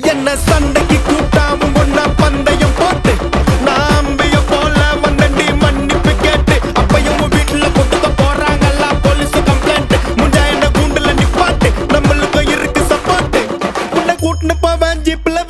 என்ன சண்டைக்கு கூட்டாவும் ஒன்னா பந்தயம் போட்டு நாம்பிய போல வந்தண்டி மன்னிப்பு கேட்டு அப்பையும் வீட்டுல கொட்டுக்க போறாங்கல்ல போலீஸ் கம்ப்ளைண்ட் முஞ்சா என்ன கூண்டுல நிப்பாட்டு நம்மளுக்கும் இருக்கு சப்போர்ட் உன்னை கூட்டுன்னு போவேன் ஜீப்ல